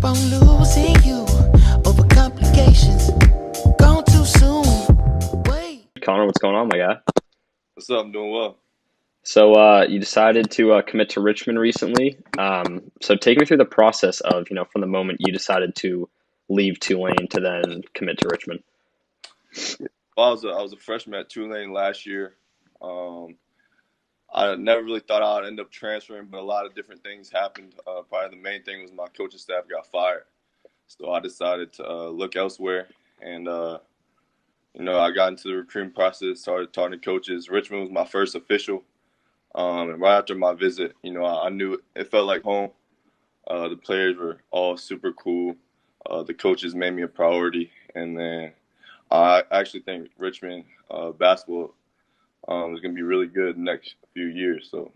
on losing you over complications. Gone too soon. Wait. Connor, what's going on, my guy? What's up? I'm doing well. So you decided to commit to Richmond recently. So take me through the process of, from the moment you decided to leave Tulane to then commit to Richmond. Well, I was a freshman at Tulane last year. Um, I never really thought I'd end up transferring, but a lot of different things happened. Probably the main thing was my coaching staff got fired, so I decided to look elsewhere. And I got into the recruiting process, started talking to coaches. Richmond was my first official, and right after my visit, I knew it felt like home. The players were all super cool. The coaches made me a priority, and then I actually think Richmond basketball is going to be really good the next few years. So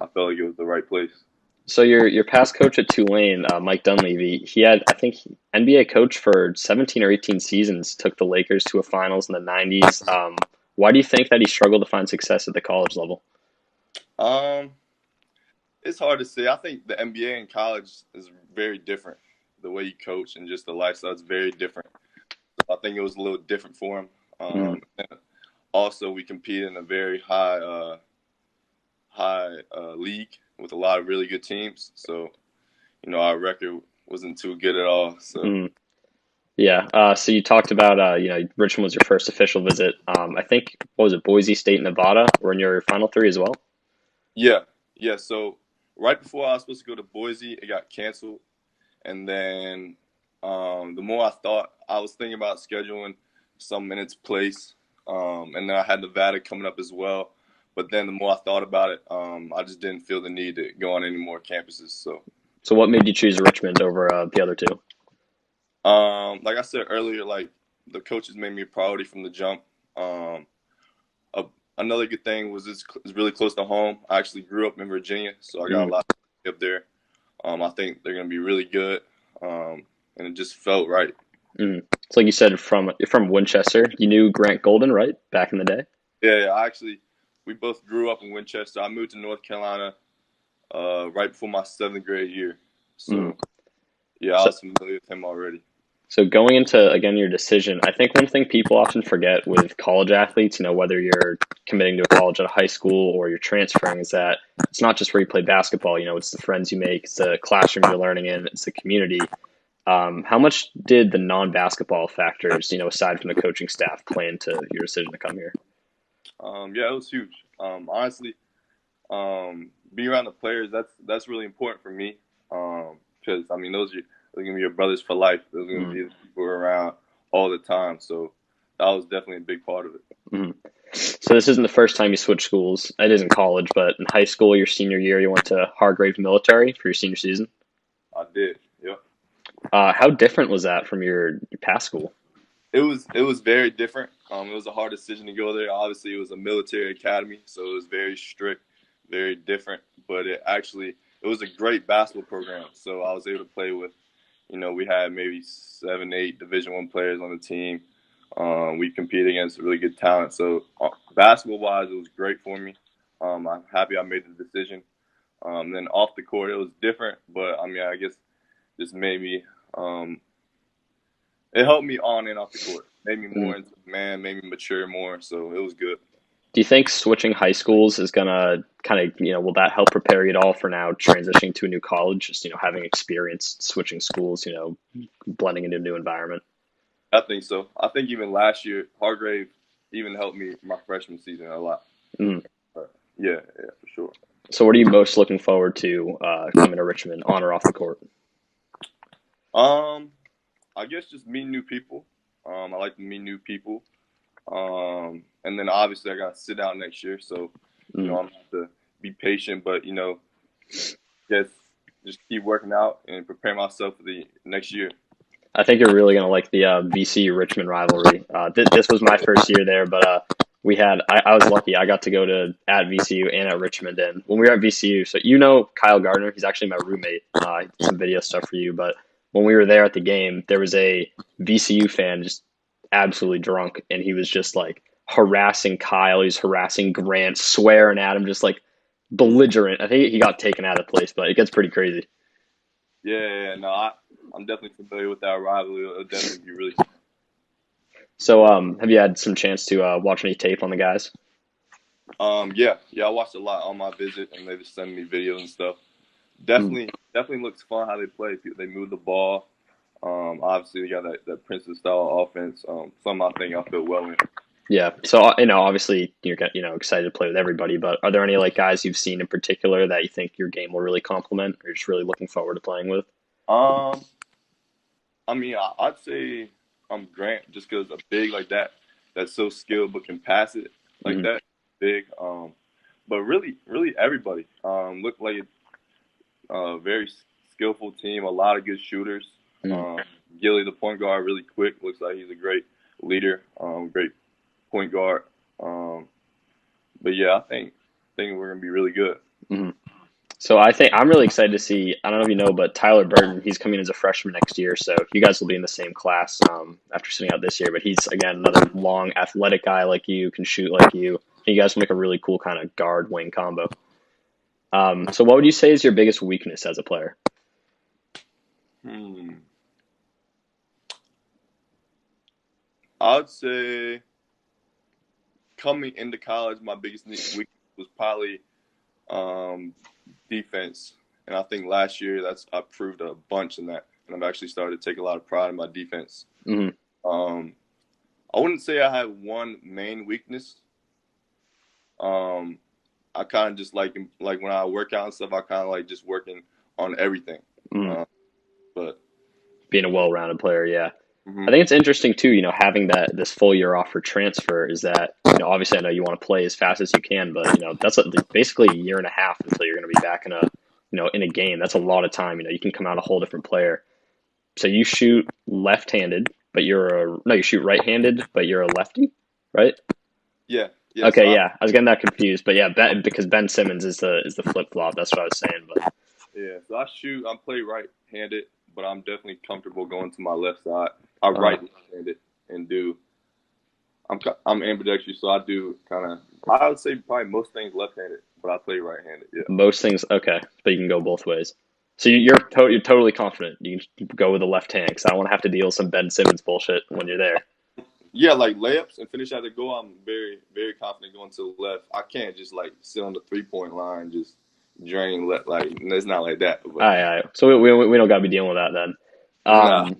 I felt like it was the right place. So your past coach at Tulane, Mike Dunleavy, he had, I think, NBA coach for 17 or 18 seasons, took the Lakers to a finals in the 90s. Why do you think that he struggled to find success at the college level? Um, it's hard to say. I think the NBA and college is very different. The way you coach and just the lifestyle is very different. I think it was a little different for him. Mm. And also, we compete in a very high league with a lot of really good teams. So, our record wasn't too good at all. So, Mm. Yeah. So you talked about, Richmond was your first official visit. I think, what was it, Boise State, Nevada, were in your final three as well? yeah, yeah. So, right before I was supposed to go to Boise, it got canceled. And then the more I thought, I was thinking about scheduling some in its place. And then I had Nevada coming up as well. But then the more I thought about it, I just didn't feel the need to go on any more campuses. So what made you choose Richmond over the other two? Like I said earlier, like the coaches made me a priority from the jump. Um, a, Another good thing was it's really close to home. I actually grew up in Virginia, so I got a Mm. lot up there. I think they're going to be really good, and it just felt right. Mm. It's like you said, you're from Winchester. You knew Grant Golden, right? Back in the day? Yeah, we both grew up in Winchester. I moved to North Carolina right before my seventh grade year. Mm. So, yeah, I So, was familiar with him already. so going into, again, your decision, I think one thing people often forget with college athletes, whether you're committing to a college at a high school or you're transferring, is that it's not just where you play basketball. It's the friends you make, it's the classroom you're learning in, it's the community. How much did the non-basketball factors, aside from the coaching staff, play into your decision to come here? Yeah, it was huge. Honestly, being around the players, that's really important for me. Because I mean, those are gonna be your brothers for life. Those are gonna Mm. be the people around all the time. So that was definitely a big part of it. Mhm. So this isn't the first time you switched schools. It is in college, but in high school, your senior year, you went to Hargrave Military for your senior season. I did. Yep. How different was that from your past school? It was very different. It was a hard decision to go there. Obviously, it was a military academy, so it was very strict, very different. But it was a great basketball program. So I was able to play with, we had maybe 7, 8 Division I players on the team. We competed against really good talent. So basketball wise, it was great for me. I'm happy I made the decision. Then off the court, it was different, but I mean, I guess this made me. It helped me on and off the court. Made me Mm. more into the man, made me mature more. So it was good. Do you think switching high schools is gonna kind of, will that help prepare you at all for now transitioning to a new college? Just, having experience switching schools, blending into a new environment. I think so. I think even last year, Hargrave even helped me my freshman season a lot. Mm. But yeah, for sure. So what are you most looking forward to coming to Richmond, on or off the court? Um, I guess just meeting new people. I like to meet new people. And then obviously I got to sit out next year, so Mm. I'm gonna have to be patient, but guess just keep working out and prepare myself for the next year. I think you're really going to like the VCU Richmond rivalry. This was my first year there, but I was lucky. I got to go to at VCU and at Richmond. And when we were at VCU, so Kyle Gardner, he's actually my roommate. He did some video stuff for you. But when we were there at the game, there was a VCU fan just absolutely drunk, and he was just like harassing Kyle. He was harassing Grant, swearing at him, just like belligerent. I think he got taken out of the place, but it gets pretty crazy. Yeah, no, I'm definitely familiar with that rivalry. It'll definitely be really. So, have you had some chance to watch any tape on the guys? Yeah, I watched a lot on my visit, and they just send me videos and stuff. Mm. Definitely looks fun how they play. They move the ball. Obviously they got that Princeton style offense. Something I think I feel well in. Yeah. So, obviously you're excited to play with everybody, but are there any like guys you've seen in particular that you think your game will really complement, or just really looking forward to playing with? Um, I mean, I'd say Grant just because a big like that that's so skilled but can pass it like Hmm. that big. But really everybody looked like a very skillful team. A lot of good shooters. Hmm. Gilly, the point guard, really quick. Looks like he's a great leader. Great point guard. Um, but yeah, I think we're gonna be really good. Hmm. So I think I'm really excited to see. I don't know if you know, but Tyler Burton, he's coming as a freshman next year, so you guys will be in the same class after sitting out this year. But he's again another long, athletic guy like you, can shoot like you. You guys will make a really cool kind of guard wing combo. So what would you say is your biggest weakness as a player? Hmm. I'd say coming into college, my biggest weakness was probably um, defense, and I think last year I proved a bunch in that, and I've actually started to take a lot of pride in my defense. Hmm. Um, I wouldn't say I had one main weakness. Um, I kind of just like when I work out and stuff, I kind of like just working on everything. Hmm. Uh, but Being a well-rounded player, yeah. I mhm. think it's interesting too, having this full year off for transfer is that, obviously I know you want to play as fast as you can, but that's basically a year and a half until you're going to be back in a game. That's a lot of time. You can come out a whole different player. So you shoot left-handed, but no, you shoot right-handed, but you're a lefty, right? Yeah. Okay, yeah. I was getting that confused, but yeah, because Ben Simmons is the flip-flop. That's what I was saying, but So I play right-handed, but I'm definitely comfortable going to my left side. I uh, right-handed and do. I'm ambidextrous, so I do kind of. I would say probably most things left-handed, but I play right-handed. Yeah. most things okay, but you can go both ways. So you're totally confident you can go with the left hand because I don't want to have to deal with some Ben Simmons bullshit when you're there. Yeah, like layups and finish at the goal. I'm very confident going to the left. I can't just like sit on the 3-point line, just drain. Like it's not like that. All But right, all right. So we don't got to be dealing with that then. nah.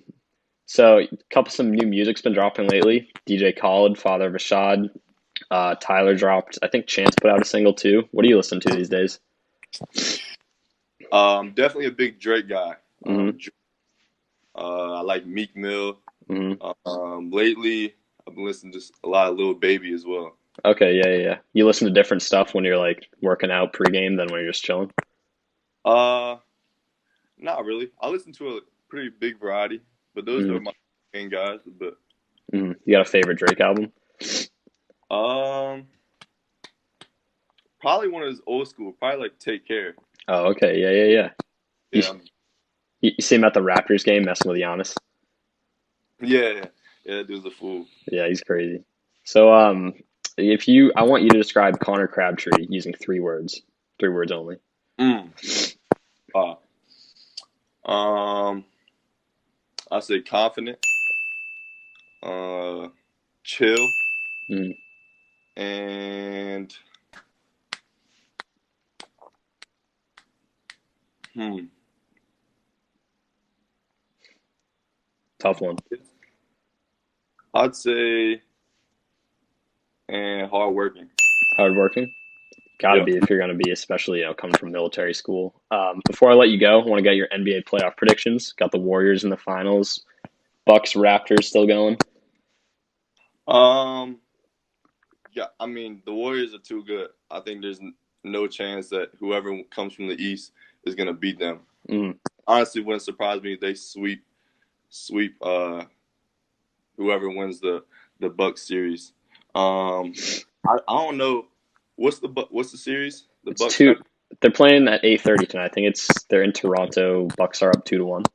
So some new music's been dropping lately. DJ Khaled, Father of Rashad, Tyler dropped. I think Chance put out a single too. What do you listen to these days? Definitely a big Drake guy. Hmm. I like Meek Mill. Hmm. Lately, I've been listening to a lot of Lil Baby as well. Okay, yeah, yeah, yeah. You listen to different stuff when you're like working out pregame than when you're just chilling. Uh, Not really. I listen to a pretty big variety, but those Hmm. are my main guys. But Hmm. You got a favorite Drake album? um, probably one of those old school. Probably like Take Care. Oh, okay, yeah, yeah, yeah. You, Yeah, you see him at the Raptors game messing with Giannis? yeah. That dude's a fool. Yeah, he's crazy. So, I want you to describe Connor Crabtree using 3 words only. Mm. Uh, um, I say confident, uh, chill, Mm, and hmm, tough one. I'd say and hardworking. Hardworking. Got to Yeah. be if you're going to be, especially coming from military school. Before I let you go, I want to get your NBA playoff predictions. Got the Warriors in the finals. Bucks Raptors still going. Um, yeah. I mean, the Warriors are too good. I think there's no chance that whoever comes from the East is gonna beat them. Mm, Honestly, wouldn't surprise me if they sweep whoever wins the Bucks series. I don't know what's the series. The it's Bucks two. have. They're playing at 8:30 tonight. I think they're in Toronto. Bucks are up 2-1.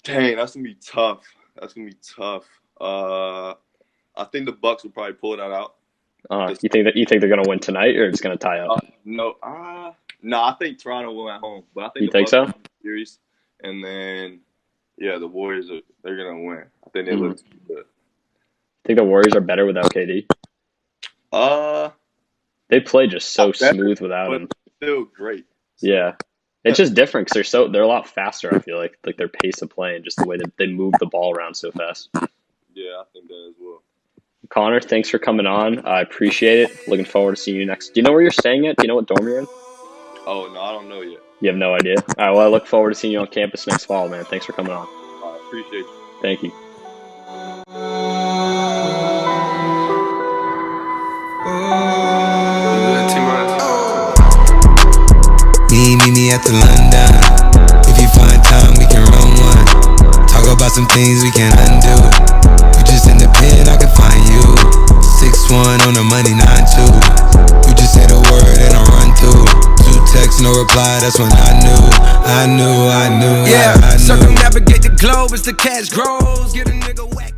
Dang, that's gonna be tough. That's gonna be tough. I think the Bucks will probably pull that out. Just, You think they're going to win tonight, or it's going to tie up? no, no. I think Toronto will at home, but I think You the think Bucks so? will win the series. and then the Warriors they're gonna win. I think they look too good. I think the Warriors are better without KD. They play just so smooth without him. Still great. So. Yeah, it's just different because they're a lot faster. I feel like their pace of play and just the way that they move the ball around so fast. Yeah, I think that as well. Connor, thanks for coming on. I appreciate it. Looking forward to seeing you next. Do you know where you're staying at? Do you know what dorm you're in? Oh no, I don't know yet. You have no idea. All right. Well, I look forward to seeing you on campus next fall, man. Thanks for coming on. I appreciate you. Thank you. Meet me at the London. If you find time, we can run one. Talk about some things we can undo. You just in the pen, I can find you. 6'1" on the money, 9'2". You just say the word and I run through. 2 texts, no reply, that's when I knew. Yeah, circumnavigate the globe as the cash grows. Get a nigga whack.